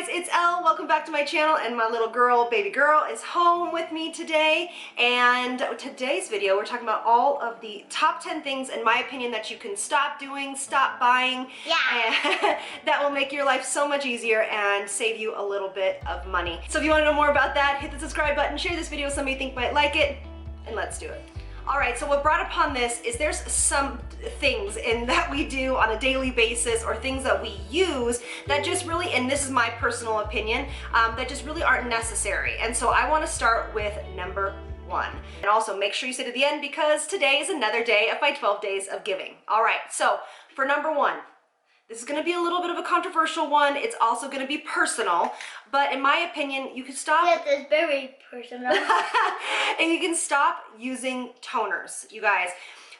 guys, it's Elle. Welcome back to my channel, and my little girl, baby girl, is home with me today. And today's video, we're talking about all of the top 10 things, in my opinion, that you can stop doing, stop buying, and that will make your life so much easier and save you a little bit of money. So if you want to know more about that, hit the subscribe button, share this video with somebody you think might like it, and let's do it. All right, so what brought upon this is there's some things that we do on a daily basis, or things that we use that just really, and this is my personal opinion, that just really aren't necessary. And so I want to start with number one. And also make sure you stay to the end, because today is another day of my 12 days of giving. All right, so for number one, this is going to be a little bit of a controversial one. It's also going to be personal, but in my opinion, you can stop. Yes, it's very personal. And you can stop using toners, you guys.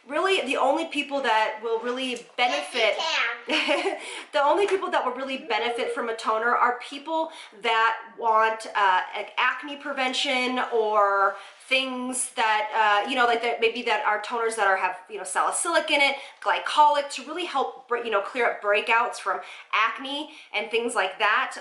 Really, the only people that will really benefit, the only people that will really benefit from a toner are people that want acne prevention, or things that, you know, like that, maybe that are toners that have, you know, salicylic in it, glycolic, to really help, you know, clear up breakouts from acne and things like that.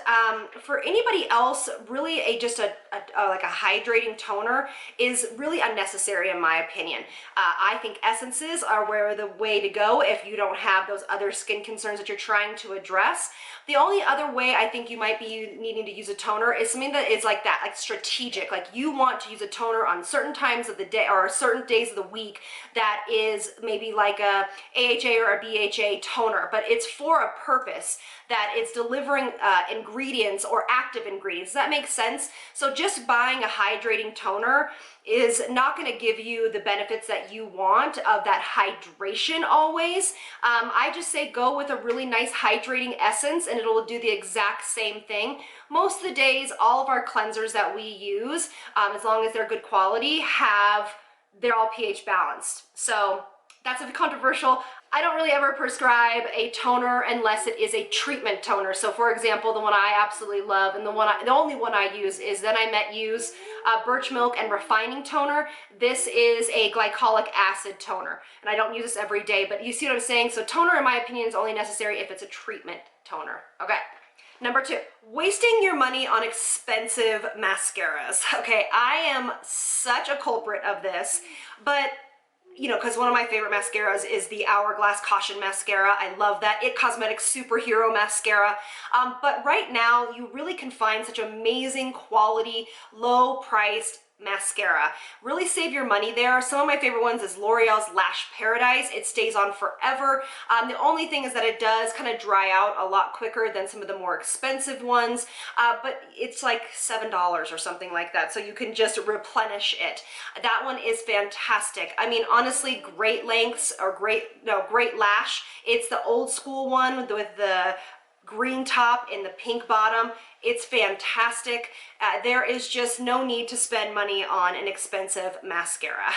For anybody else, really like a hydrating toner is really unnecessary, in my opinion. I think essences are the way to go if you don't have those other skin concerns that you're trying to address. The only other way I think you might be needing to use a toner is something that is like that, like strategic, like you want to use a toner on certain times of the day or certain days of the week that is maybe like a AHA or a BHA toner, but it's for a purpose, that it's delivering ingredients or active ingredients. Does that make sense? So just buying a hydrating toner is not going to give you the benefits that you want of that hydration always. I just say go with a really nice hydrating essence, and it'll do the exact same thing. Most of the days, all of our cleansers that we use, as long as they're good quality, they're all pH balanced. So that's a bit controversial. I don't really ever prescribe a toner unless it is a treatment toner. So for example, the one I absolutely love, and the only one I use is Then I Met You's Birch Milk and Refining Toner. This is a glycolic acid toner, and I don't use this every day, but you see what I'm saying? So toner, in my opinion, is only necessary if it's a treatment toner. Okay. Number two, wasting your money on expensive mascaras. Okay, I am such a culprit of this, but you know, because one of my favorite mascaras is the Hourglass Caution Mascara. I love that. It Cosmetics Superhero Mascara. But right now, you really can find such amazing quality, low-priced mascara. Really save your money there. Some of my favorite ones is L'Oreal's Lash Paradise. It stays on forever. The only thing is that it does kind of dry out a lot quicker than some of the more expensive ones, but it's like $7 or something like that, so you can just replenish it. That one is fantastic. I mean, honestly, great lengths, or great lash. It's the old school one with the green top and the pink bottom. It's fantastic. There is just no need to spend money on an expensive mascara.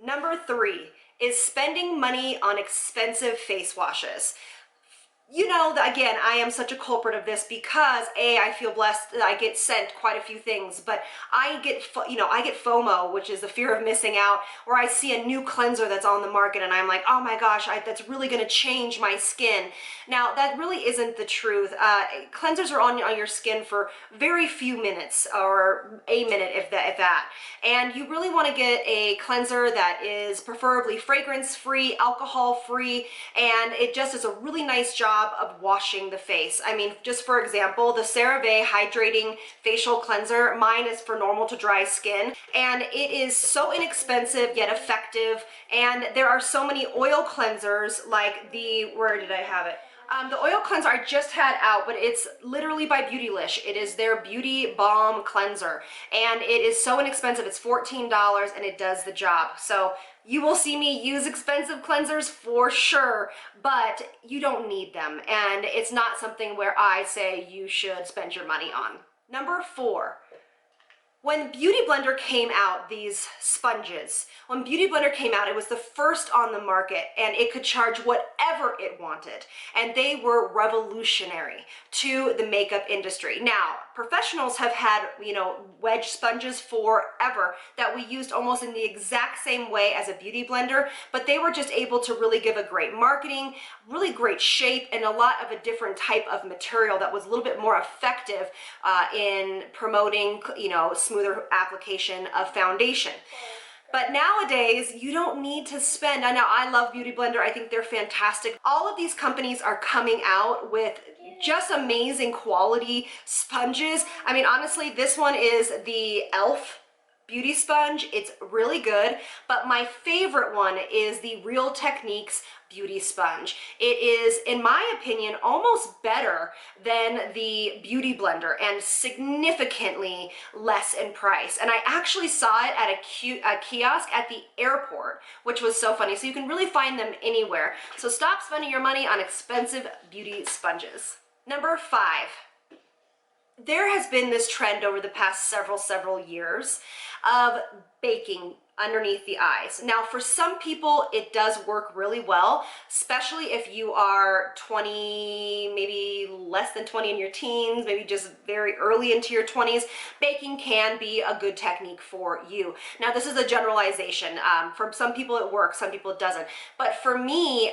Number three is spending money on expensive face washes. You know, again, I am such a culprit of this because I feel blessed that I get sent quite a few things, but I get FOMO, which is the fear of missing out, where I see a new cleanser that's on the market and I'm like, oh my gosh, that's really going to change my skin. Now, that really isn't the truth. Cleansers are on your skin for very few minutes, or a minute if that. And you really want to get a cleanser that is preferably fragrance-free, alcohol-free, and it just does a really nice job of washing the face. I mean, just for example, the CeraVe Hydrating Facial Cleanser, mine is for normal to dry skin, and it is so inexpensive yet effective. And there are so many oil cleansers like where did I have it? The oil cleanser I just had out, but it's literally by Beautylish. It is their Beauty Balm Cleanser, and it is so inexpensive. It's $14, and it does the job. So you will see me use expensive cleansers for sure, but you don't need them, and it's not something where I say you should spend your money on. Number four, When Beauty Blender came out, these sponges, when Beauty Blender came out, it was the first on the market and it could charge whatever it wanted. And they were revolutionary to the makeup industry. Now, professionals have had, you know, wedge sponges forever that we used almost in the exact same way as a Beauty Blender, but they were just able to really give a great marketing, really great shape, and a lot of a different type of material that was a little bit more effective in promoting, you know, smoother application of foundation. But nowadays, you don't need to spend, I know I love Beauty Blender, I think they're fantastic. All of these companies are coming out with just amazing quality sponges. I mean, honestly, this one is the Elle beauty sponge. It's really good, but my favorite one is the Real Techniques beauty sponge. It is, in my opinion, almost better than the Beauty Blender and significantly less in price. And I actually saw it at a kiosk at the airport, which was so funny. So you can really find them anywhere. So stop spending your money on expensive beauty sponges. Number 5. There has been this trend over the past several years of baking underneath the eyes. Now, for some people, it does work really well, especially if you are 20, maybe less than 20 in your teens, maybe just very early into your 20s. Baking can be a good technique for you. Now, this is a generalization. For some people it works, some people it doesn't. But for me,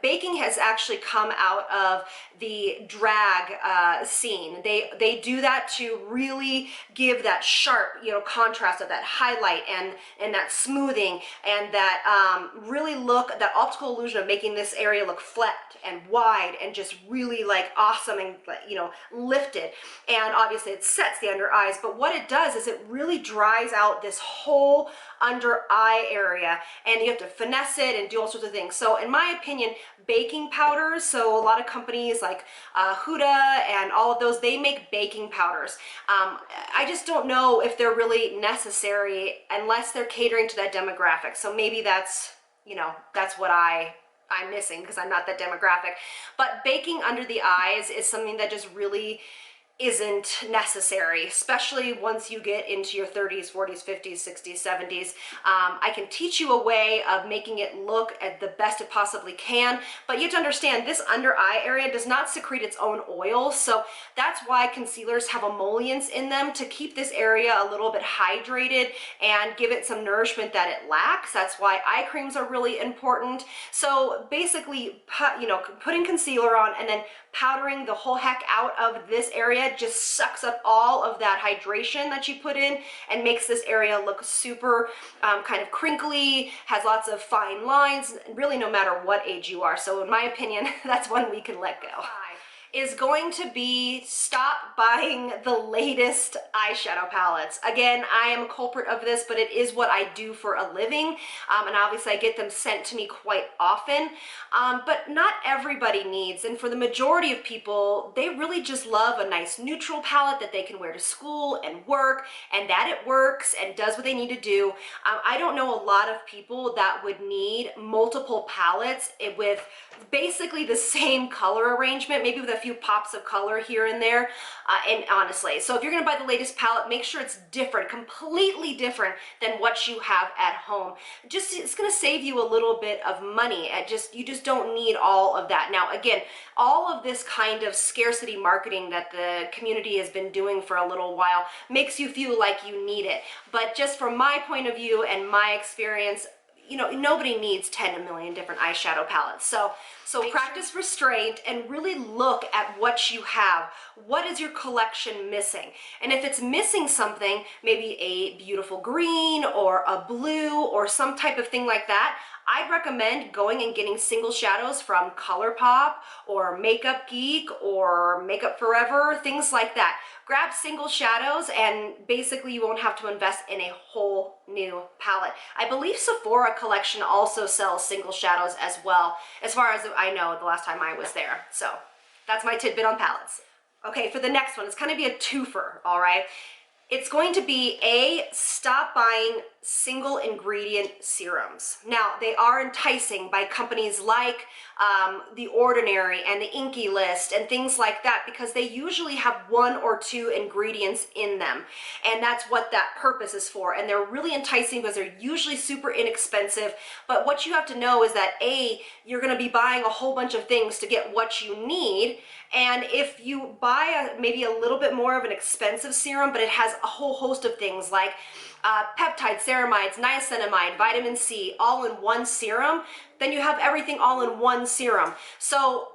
baking has actually come out of the drag scene. They do that to really give that sharp, you know, contrast of that highlight and that smoothing and that really look, that optical illusion of making this area look flat and wide and just really like awesome and, you know, lifted. And obviously it sets the under eyes, but what it does is it really dries out this whole under eye area, and you have to finesse it and do all sorts of things. So in my opinion, baking powders, so a lot of companies like Huda and all of those, they make baking powders. I just don't know if they're really necessary unless they're catering to that demographic. So maybe that's, you know, that's what I'm missing because I'm not that demographic. But baking under the eyes is something that just really isn't necessary, especially once you get into your 30s, 40s, 50s, 60s, 70s. I can teach you a way of making it look at the best it possibly can, but you have to understand this under eye area does not secrete its own oil, so that's why concealers have emollients in them to keep this area a little bit hydrated and give it some nourishment that it lacks. That's why eye creams are really important. So basically, you know, putting concealer on and then powdering the whole heck out of this area just sucks up all of that hydration that you put in and makes this area look super kind of crinkly, has lots of fine lines, really no matter what age you are. So in my opinion, that's one we can let go. Is going to be stop buying the latest eyeshadow palettes. Again, I am a culprit of this, but it is what I do for a living, and obviously I get them sent to me quite often, but not everybody needs, and for the majority of people, they really just love a nice neutral palette that they can wear to school and work, and that it works and does what they need to do. I don't know a lot of people that would need multiple palettes with basically the same color arrangement, maybe with a few pops of color here and there, and honestly, so if you're gonna buy the latest palette, make sure it's different, completely different than what you have at home. Just, it's gonna save you a little bit of money. You just don't need all of that. Now again, all of this kind of scarcity marketing that the community has been doing for a little while makes you feel like you need it, but just from my point of view and my experience, you know, nobody needs 10 million different eyeshadow palettes. So practice restraint and really look at what you have. What is your collection missing? And if it's missing something, maybe a beautiful green or a blue or some type of thing like that, I'd recommend going and getting single shadows from ColourPop or Makeup Geek or Makeup Forever, things like that. Grab single shadows and basically you won't have to invest in a whole new palette. I believe Sephora collection also sells single shadows as well, as far as I know the last time I was there. So that's my tidbit on palettes. Okay, for the next one, it's gonna be a twofer, all right? It's going to be stop buying single ingredient serums. Now, they are enticing by companies like The Ordinary and the Inky List and things like that, because they usually have 1 or 2 ingredients in them, and that's what that purpose is for. And they're really enticing because they're usually super inexpensive. But what you have to know is that you're going to be buying a whole bunch of things to get what you need, and if you buy maybe a little bit more of an expensive serum, but it has a whole host of things like peptides, ceramides, niacinamide, vitamin C, all in one serum, then you have everything all in one serum. So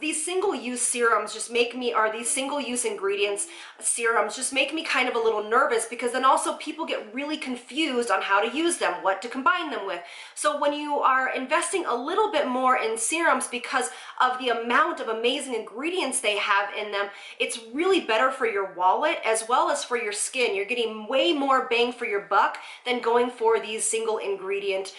these single-use serums just make me, or these single-use ingredients serums just make me kind of a little nervous, because then also people get really confused on how to use them, what to combine them with. So when you are investing a little bit more in serums because of the amount of amazing ingredients they have in them, it's really better for your wallet as well as for your skin. You're getting way more bang for your buck than going for these single ingredient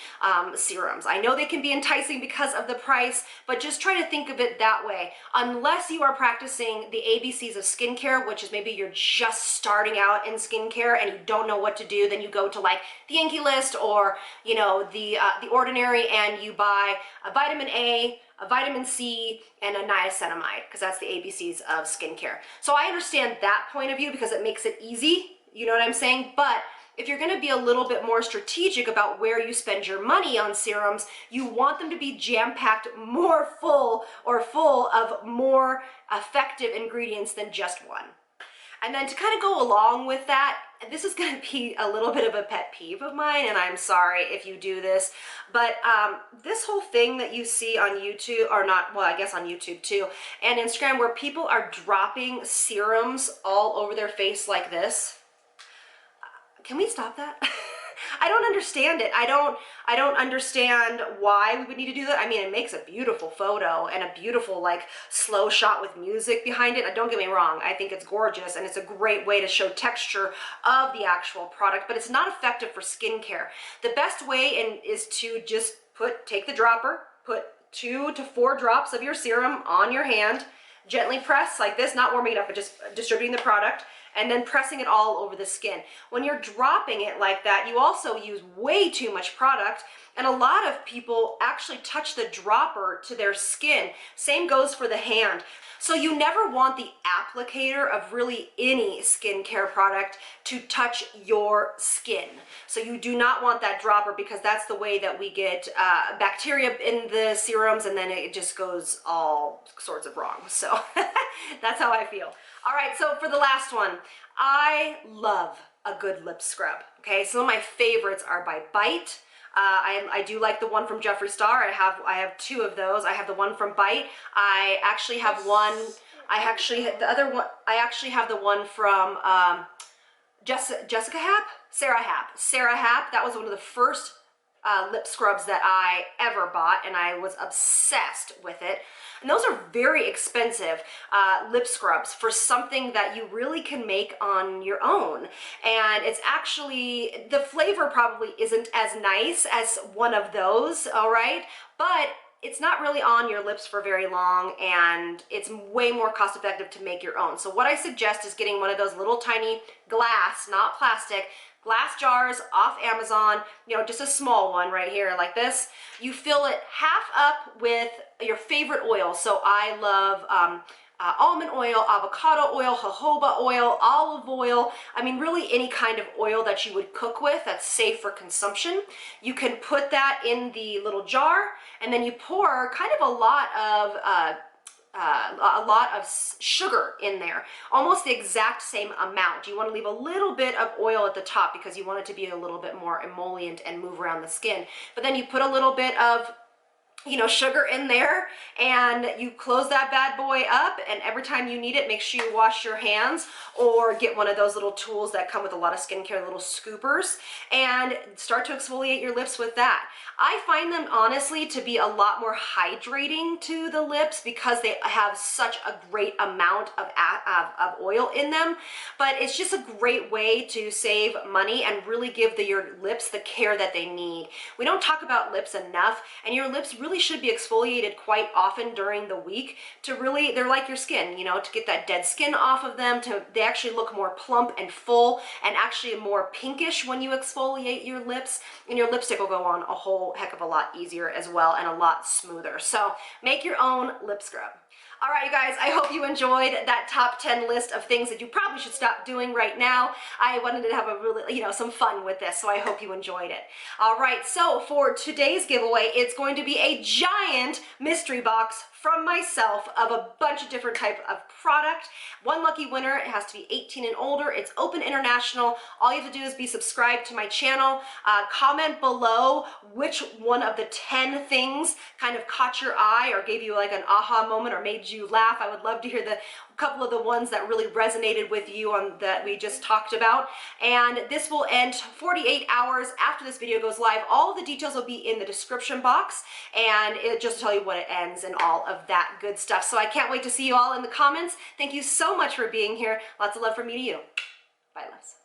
serums. I know they can be enticing because of the price, but just try to think of it that way. Unless you are practicing the ABCs of skincare, which is maybe you're just starting out in skincare and you don't know what to do, then you go to like the Inky List or, you know, the Ordinary, and you buy a vitamin A, a vitamin C, and a niacinamide, because that's the ABCs of skincare. So I understand that point of view because it makes it easy, you know what I'm saying? But if you're going to be a little bit more strategic about where you spend your money on serums, you want them to be jam-packed more full of more effective ingredients than just one. And then to kind of go along with that, this is going to be a little bit of a pet peeve of mine, and I'm sorry if you do this, but this whole thing that you see on YouTube, or not, well, I guess on YouTube too, and Instagram, where people are dropping serums all over their face like this. Can we stop that? I don't understand it. I don't understand why we would need to do that. I mean, it makes a beautiful photo and a beautiful like slow shot with music behind it. Don't get me wrong. I think it's gorgeous and it's a great way to show texture of the actual product, but it's not effective for skincare. The best way is to just take the dropper, put 2 to 4 drops of your serum on your hand, gently press like this, not warming it up, but just distributing the product, and then pressing it all over the skin. When you're dropping it like that, you also use way too much product, and a lot of people actually touch the dropper to their skin. Same goes for the hand. So you never want the applicator of really any skincare product to touch your skin. So you do not want that dropper, because that's the way that we get bacteria in the serums, and then it just goes all sorts of wrong. So that's how I feel. All right, so for the last one, I love a good lip scrub. Okay, some of my favorites are by Bite. I do like the one from Jeffree Star. I have 2 of those. I have the one from Bite. I actually have one. I actually have the one from Jessica Happ, Sarah Happ. That was one of the first lip scrubs that I ever bought, and I was obsessed with it. And those are very expensive lip scrubs for something that you really can make on your own. And it's actually, the flavor probably isn't as nice as one of those, all right? But it's not really on your lips for very long, and it's way more cost effective to make your own. So what I suggest is getting one of those little tiny glass, not plastic, glass jars off Amazon, you know, just a small one right here like this. You fill it half up with your favorite oil. So I love almond oil, avocado oil, jojoba oil, olive oil. I mean, really any kind of oil that you would cook with that's safe for consumption. You can put that in the little jar, and then you pour kind of a lot of sugar in there, almost the exact same amount. You want to leave a little bit of oil at the top because you want it to be a little bit more emollient and move around the skin. But then you put a little bit of, you know, sugar in there, and you close that bad boy up, and every time you need it, make sure you wash your hands or get one of those little tools that come with a lot of skincare, little scoopers, and start to exfoliate your lips with that. I find them honestly to be a lot more hydrating to the lips because they have such a great amount of oil in them, but it's just a great way to save money and really give your lips the care that they need. We don't talk about lips enough, and your lips really should be exfoliated quite often during the week to really, they're like your skin, you know, to get that dead skin off of them, they actually look more plump and full and actually more pinkish when you exfoliate your lips, and your lipstick will go on a whole heck of a lot easier as well and a lot smoother. So make your own lip scrub. All right, you guys, I hope you enjoyed that top 10 list of things that you probably should stop doing right now. I wanted to have a really, some fun with this, so I hope you enjoyed it. All right, so for today's giveaway, it's going to be a giant mystery box from myself of a bunch of different type of product. One lucky winner, it has to be 18 and older. It's open international. All you have to do is be subscribed to my channel. Comment below which one of the 10 things kind of caught your eye or gave you like an aha moment or made you laugh. I would love to hear the couple of the ones that really resonated with you on that we just talked about. And this will end 48 hours after this video goes live. All of the details will be in the description box, and it just tell you when it ends and all of that good stuff. So I can't wait to see you all in the comments. Thank you so much for being here. Lots of love from me to you. Bye, loves.